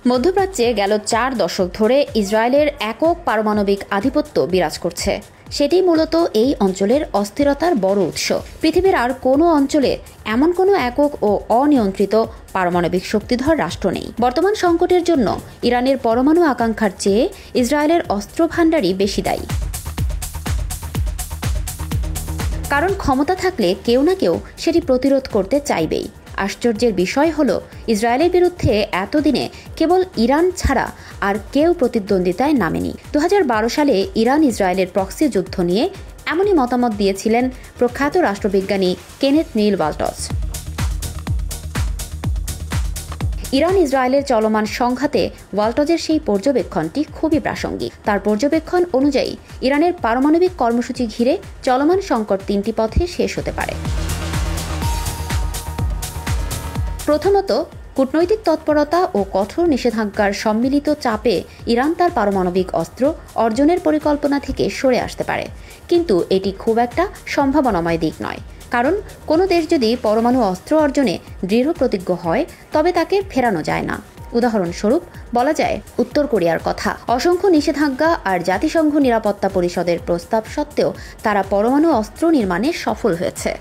মধ্যপ্রাচ্যে গেল 4 দশক ধরে ইসরায়েলের একক পারমাণবিক আধিপত্য বিরাজ করছে। সেটি মূলত এই অঞ্চলের অস্থিরতার বড় উৎস। পৃথিবীর আর কোনো অঞ্চলে এমন কোনো একক ও অনিয়ন্ত্রিত পারমাণবিক শক্তিধর রাষ্ট্র নেই। বর্তমান সংকটের জন্য ইরানের পরমাণু আকাঙ্ক্ষার চেয়ে ইসরায়েলের অস্ত্র ভাণ্ডারই বেশি দায়ী। কারণ ক্ষমতা থাকলে কেউ না কেউ সেটি প্রতিরোধ করতে চাইবেই। আশ্চর্যের বিষয় হল, ইসরায়েলের বিরুদ্ধে এতদিনে কেবল ইরান ছাড়া আর কেউ প্রতিদ্বন্দ্বিতায় নামেনি। 2012 সালে ইরান ইসরায়েলের প্রক্সি যুদ্ধ নিয়ে এমনই মতামত দিয়েছিলেন প্রখ্যাত রাষ্ট্রবিজ্ঞানী কেনেথ নীল ওয়াল্টজ। ইরান ইসরায়েলের চলমান সংঘাতে ওয়াল্টজের সেই পর্যবেক্ষণটি খুবই প্রাসঙ্গিক। তার পর্যবেক্ষণ অনুযায়ী ইরানের পারমাণবিক কর্মসূচি ঘিরে চলমান সংকট 3টি পথে শেষ হতে পারে। প্রথমত, কূটনৈতিক তৎপরতা ও কঠোর নিষেধাজ্ঞার সম্মিলিত চাপে ইরান তার পারমাণবিক অস্ত্র অর্জনের পরিকল্পনা থেকে সরে আসতে পারে। কিন্তু এটি খুব একটা সম্ভাবনাময় দিক নয়, কারণ কোনো দেশ যদি পরমাণু অস্ত্র অর্জনে দৃঢ় প্রতিজ্ঞ হয় তবে তাকে ফেরানো যায় না। উদাহরণস্বরূপ বলা যায় উত্তর কোরিয়ার কথা। অসংখ্য নিষেধাজ্ঞা আর জাতিসংঘ নিরাপত্তা পরিষদের প্রস্তাব সত্ত্বেও তারা পরমাণু অস্ত্র নির্মাণে সফল হয়েছে।